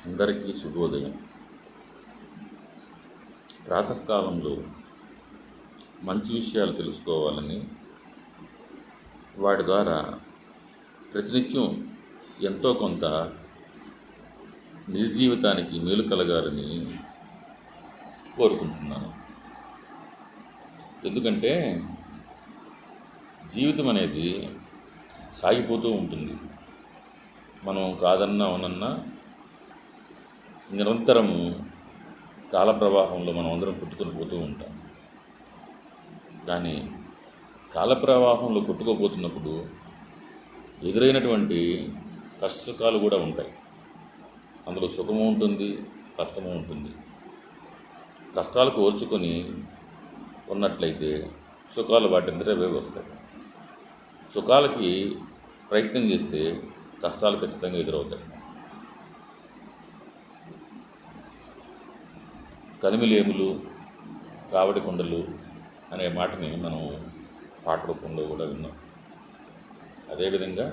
అందరికీ శుభోదయం. ప్రాతకాలంలో మంచి విషయాలు తెలుసుకోవాలని, వాటి ద్వారా ప్రతినిత్యం ఎంతో కొంత నిజ జీవితానికి మేలు కలగాలని కోరుకుంటున్నాను. ఎందుకంటే జీవితం అనేది సాగిపోతూ ఉంటుంది. మనం కాదన్నా అవునన్నా నిరంతరము కాల ప్రవాహంలో మనం అందరం కొట్టుకొని పోతూ ఉంటాం. కానీ కాల ప్రవాహంలో కొట్టుకోపోతున్నప్పుడు ఎదురైనటువంటి కష్టసుఖాలు కూడా ఉంటాయి. అందులో సుఖము ఉంటుంది, కష్టము ఉంటుంది. కష్టాలకు ఓర్చుకొని ఉన్నట్లయితే సుఖాలు వాటి అవే వస్తాయి. సుఖాలకి ప్రయత్నం చేస్తే కష్టాలు ఖచ్చితంగా ఎదురవుతాయి. కలిమిలేములు కావడి కొండలు అనే మాటని మనం పాట రూపంలో కూడా విన్నాం. అదేవిధంగా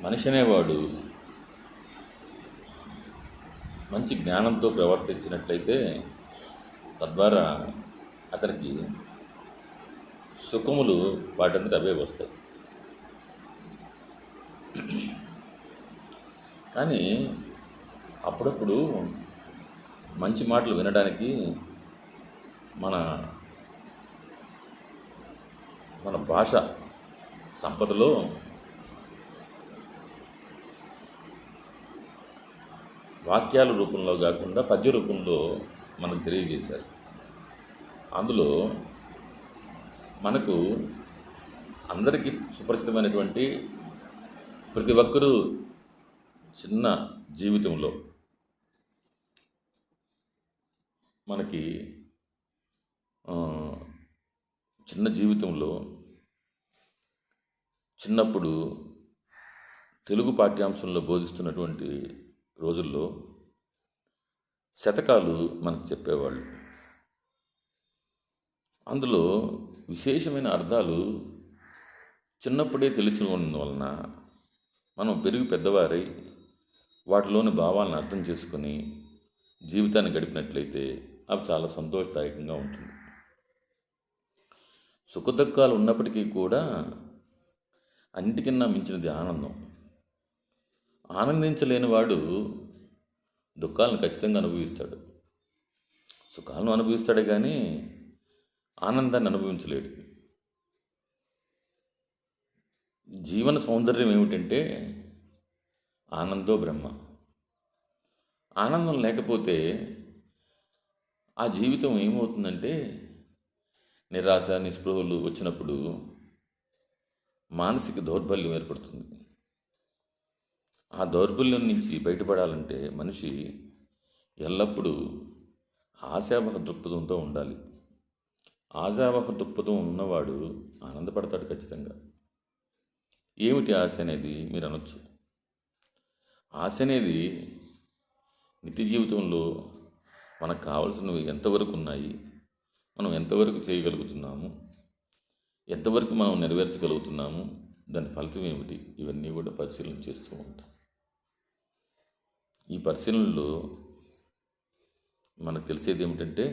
మనిషి అనేవాడు మంచి జ్ఞానంతో ప్రవర్తించినట్లయితే తద్వారా అతనికి సుఖములు వాటంతట అవే వస్తాయి. కానీ అప్పుడప్పుడు మంచి మాటలు వినడానికి మన మన భాష సంపదలో వాక్యాల రూపంలో కాకుండా పద్య రూపంలో మనకు తెలియజేశారు. అందులో మనకు అందరికీ సుపరిచితమైనటువంటి ప్రతి ఒక్కరూ చిన్న జీవితంలో మనకి చిన్న జీవితంలో చిన్నప్పుడు తెలుగు పాఠ్యాంశంలో బోధిస్తున్నటువంటి రోజుల్లో శతకాలు మనకు చెప్పేవాళ్ళు. అందులో విశేషమైన అర్థాలు చిన్నప్పుడే తెలిసి ఉండడం వలన మనం పెరిగి పెద్దవారై వాటిలోని భావాలను అర్థం చేసుకొని జీవితాన్ని గడిపినట్లయితే అవి చాలా సంతోషదాయకంగా ఉంటుంది. సుఖదుఖాలు ఉన్నప్పటికీ కూడా అన్నిటికన్నా మించినది ఆనందం. ఆనందించలేని వాడు దుఃఖాలను ఖచ్చితంగా అనుభవిస్తాడు. సుఖాలను అనుభవిస్తాడే కానీ ఆనందాన్ని అనుభవించలేడు. జీవన సౌందర్యం ఏమిటంటే ఆనందో బ్రహ్మ. ఆనందం లేకపోతే ఆ జీవితం ఏమవుతుందంటే నిరాశ నిస్పృహలు వచ్చినప్పుడు మానసిక దౌర్బల్యం ఏర్పడుతుంది. ఆ దౌర్బల్యం నుంచి బయటపడాలంటే మనిషి ఎల్లప్పుడూ ఆశావహ దృక్పథంతో ఉండాలి. ఆశావహ దృక్పథం ఉన్నవాడు ఆనందపడతాడు ఖచ్చితంగా. ఏమిటి ఆశ అనేది మీరు అనొచ్చు. ఆశ అనేది నిత్య జీవితంలో మనకు కావాల్సినవి ఎంతవరకు ఉన్నాయి, మనం ఎంతవరకు చేయగలుగుతున్నాము, ఎంతవరకు మనం నెరవేర్చగలుగుతున్నాము, దాని ఫలితం ఏమిటి, ఇవన్నీ కూడా పరిశీలన చేస్తూ ఉంటాం. ఈ పరిశీలనలో మనకు తెలిసేది ఏమిటంటే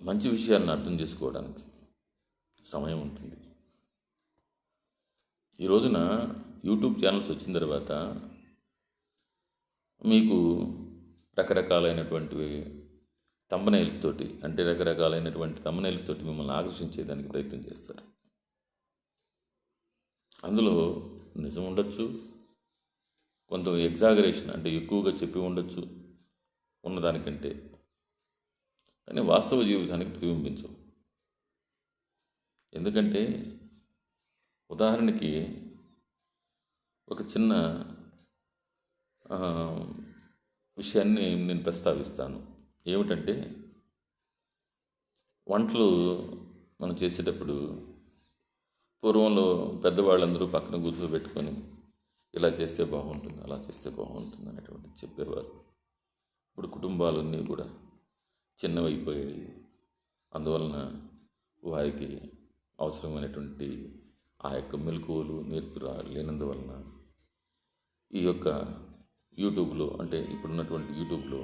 మంచి విషయాలను అర్థం చేసుకోవడానికి సమయం ఉంటుంది. ఈ రోజున యూట్యూబ్ ఛానల్స్ వచ్చిన తర్వాత మీకు రకరకాలైనటువంటి థంబ్నెయిల్స్ తోటి, అంటే రకరకాలైనటువంటి థంబ్నెయిల్స్ తోటి మిమ్మల్ని ఆకర్షించేదానికి ప్రయత్నం చేస్తారు. అందులో నిజం ఉండొచ్చు, కొంత ఎగ్జాగరేషన్ అంటే ఎక్కువగా చెప్పి ఉండొచ్చు ఉన్నదానికంటే, కానీ వాస్తవ జీవితానికి ప్రతిబింబించవు. ఎందుకంటే ఉదాహరణకి ఒక చిన్న విషయాన్ని నేను ప్రస్తావిస్తాను. ఏమిటంటే వంటలు మనం చేసేటప్పుడు పూర్వంలో పెద్దవాళ్ళందరూ పక్కన కూర్చోబెట్టుకొని ఇలా చేస్తే బాగుంటుంది, అలా చేస్తే బాగుంటుంది అనేటువంటి చెప్పేవారు. ఇప్పుడు కుటుంబాలన్నీ కూడా చిన్నవైపోయాయి. అందువలన వారికి అవసరమైనటువంటి ఆ యొక్క మెలకువలు నేర్పు లేనందువలన ఈ యొక్క యూట్యూబ్లో, అంటే ఇప్పుడున్నటువంటి యూట్యూబ్లో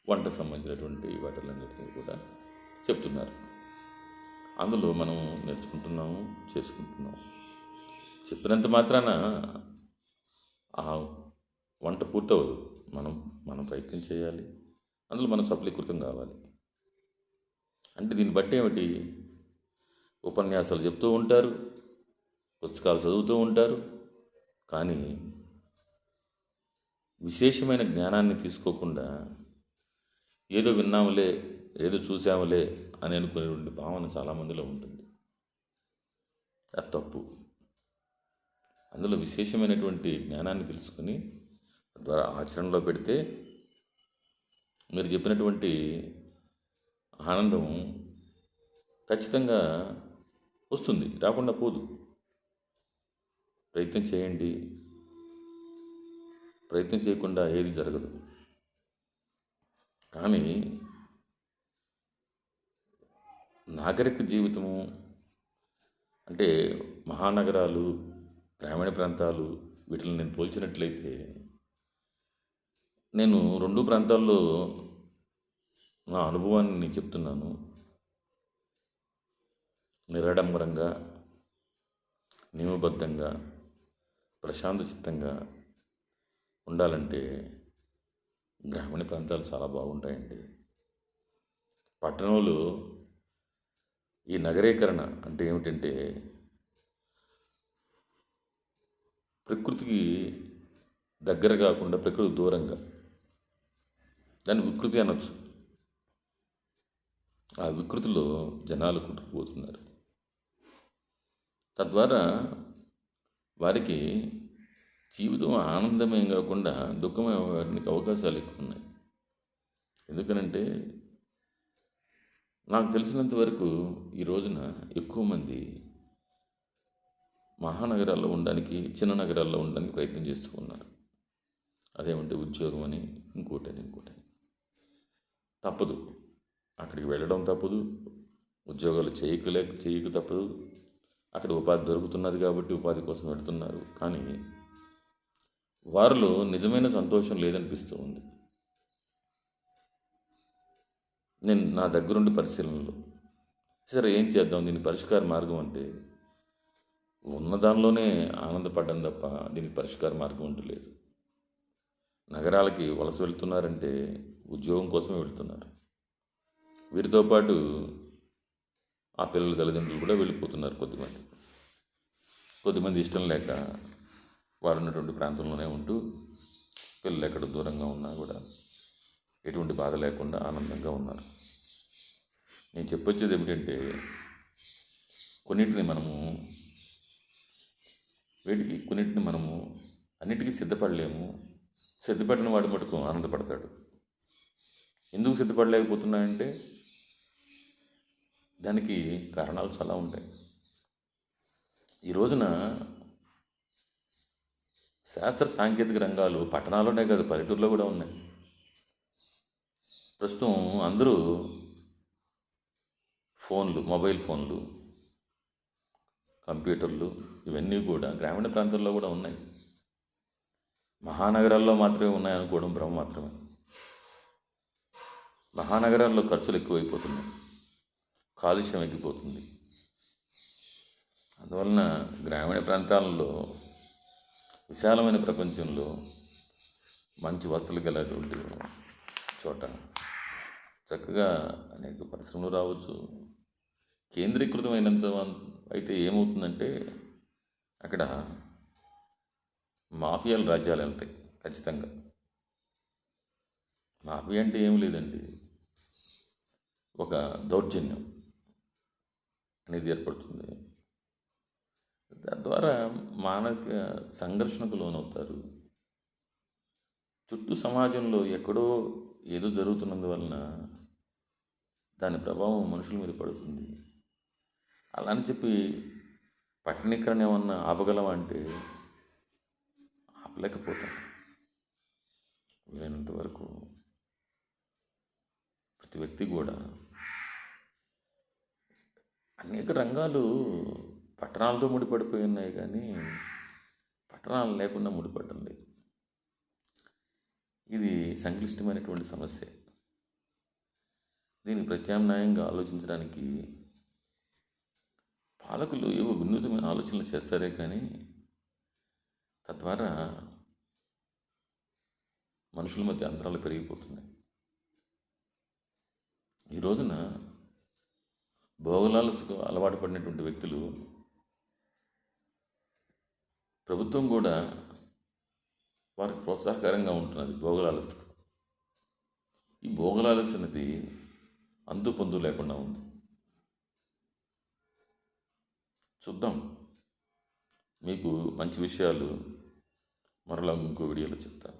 వంటకు సంబంధించినటువంటి వాటిలన్నిటిని కూడా చెప్తున్నారు. అందులో మనం నేర్చుకుంటున్నాము, చేసుకుంటున్నాము. చెప్పినంత మాత్రాన ఆ వంట పూర్తవదు. మనం ప్రయత్నం చేయాలి, అందులో మనం సఫలీకృతం కావాలి. అంటే దీన్ని బట్టి ఏమిటి, ఉపన్యాసాలు చెప్తూ ఉంటారు, పుస్తకాలు చదువుతూ ఉంటారు, కానీ విశేషమైన జ్ఞానాన్ని తీసుకోకుండా ఏదో విన్నాములే, ఏదో చూసాములే అని అనుకునేటువంటి భావన చాలామందిలో ఉంటుంది. అది తప్పు. అందులో విశేషమైనటువంటి జ్ఞానాన్ని తెలుసుకుని ద్వారా ఆచరణలో పెడితే మీరు చెప్పినటువంటి ఆనందం ఖచ్చితంగా వస్తుంది, రాకుండా పోదు. ప్రయత్నం చేయండి, ప్రయత్నం చేయకుండా ఏది జరగదు. కానీ నాగరిక జీవితము అంటే మహానగరాలు, గ్రామీణ ప్రాంతాలు, వీటిని నేను పోల్చినట్లయితే నేను రెండు ప్రాంతాల్లో నా అనుభవాన్ని నేను చెప్తున్నాను. నిరాడంబరంగా, నియమబద్ధంగా, ప్రశాంత చిత్తంగా ఉండాలంటే గ్రామీణ ప్రాంతాలు చాలా బాగుంటాయండి. పట్టణంలో ఈ నగరీకరణ అంటే ఏమిటంటే ప్రకృతికి దగ్గర కాకుండా ప్రకృతి దూరంగా, దాన్ని వికృతి అనొచ్చు. ఆ వికృతిలో జనాలు కుట్టుకుపోతున్నారు. తద్వారా వారికి జీవితం ఆనందమయం కాకుండా దుఃఖమయడానికి అవకాశాలు ఎక్కువ ఉన్నాయి. ఎందుకనంటే నాకు తెలిసినంత వరకు ఈ రోజున ఎక్కువ మంది మహానగరాల్లో ఉండడానికి, చిన్న నగరాల్లో ఉండడానికి ప్రయత్నం చేస్తూ ఉన్నారు. అదేమంటే ఉద్యోగం అని, ఇంకోటని. తప్పదు, అక్కడికి వెళ్ళడం తప్పదు, ఉద్యోగాలు చేయక తప్పదు. అక్కడ ఉపాధి దొరుకుతున్నది కాబట్టి ఉపాధి కోసం వెళుతున్నారు. కానీ వారిలో నిజమైన సంతోషం లేదనిపిస్తూ ఉంది. నేను నా దగ్గరుండి పరిశీలనలో సరే ఏం చేద్దాం, దీని పరిష్కార మార్గం అంటే ఉన్న దానిలోనే ఆనందపడ్డం తప్ప దీనికి పరిష్కార మార్గం అంటూ లేదు. నగరాలకి వలస వెళ్తున్నారంటే ఉద్యోగం కోసమే వెళ్తున్నారు. వీరితో పాటు ఆ పిల్లల తల్లిదండ్రులు కూడా వెళ్ళిపోతున్నారు. కొద్దిమంది ఇష్టం లేక వారు ఉన్నటువంటి ప్రాంతంలోనే ఉంటూ పిల్లలు ఎక్కడ దూరంగా ఉన్నా కూడా ఎటువంటి బాధ లేకుండా ఆనందంగా ఉన్నారు. నేను చెప్పొచ్చేది ఏమిటంటే కొన్నింటిని మనము అన్నిటికీ సిద్ధపడలేము. సిద్ధపడిన వాడు మటుకు ఆనందపడతాడు. ఎందుకు సిద్ధపడలేకపోతున్నాయంటే దానికి కారణాలు చాలా ఉంటాయి. ఈ రోజున శాస్త్ర సాంకేతిక రంగాలు పట్టణాల్లోనే కాదు, పల్లెటూరులో కూడా ఉన్నాయి. ప్రస్తుతం అందరూ మొబైల్ ఫోన్లు, కంప్యూటర్లు ఇవన్నీ కూడా గ్రామీణ ప్రాంతాల్లో కూడా ఉన్నాయి. మహానగరాల్లో మాత్రమే ఉన్నాయనుకోవడం భ్రమ మాత్రమే. మహానగరాల్లో ఖర్చులు ఎక్కువైపోతున్నాయి, కాలుష్యం ఎక్కిపోతుంది. అందువలన గ్రామీణ ప్రాంతాలలో విశాలమైన ప్రపంచంలో మంచి వస్తువులు గలటువంటి చోట చక్కగా అనేక పరిశ్రమలు రావచ్చు. కేంద్రీకృతమైనంత అయితే ఏమవుతుందంటే అక్కడ మాఫియాల రాజ్యాలు వెళ్తాయి ఖచ్చితంగా. మాఫియా అంటే ఏం లేదండి, ఒక దౌర్జన్యం అనేది ఏర్పడుతుంది. తద్వారా మానసిక సంఘర్షణకు లోనవుతారు. చుట్టూ సమాజంలో ఎక్కడో ఏదో జరుగుతున్నందువలన దాని ప్రభావం మనుషుల మీద పడుతుంది. అలా అని చెప్పి పట్టణీకరణ ఏమన్నా ఆపగలమా అంటే ఆపలేకపోతాం. వీలైనంత వరకు ప్రతి వ్యక్తి కూడా అనేక రంగాలు పట్టణాలతో ముడిపడిపోయి ఉన్నాయి, కానీ పట్టణాలు లేకుండా ముడిపడడం లేదు. ఇది సంక్లిష్టమైనటువంటి సమస్య. దీనికి ప్రత్యామ్నాయంగా ఆలోచించడానికి పాలకులు ఏవో వినూతమైన ఆలోచనలు చేస్తారే కానీ తద్వారా మనుషుల మధ్య అంతరాలు పెరిగిపోతున్నాయి. ఈ రోజున భోగలాలసుకు అలవాటు పడినటువంటి వ్యక్తులు, ప్రభుత్వం కూడా వారికి ప్రోత్సాహకరంగా ఉంటున్నది భోగలాలసుకు. ఈ భోగలాలస అనేది అంతు పొందు లేకుండా ఉంది. చూద్దాం. మీకు మంచి విషయాలు మరలా ఇంకో వీడియోలో చెప్తాను.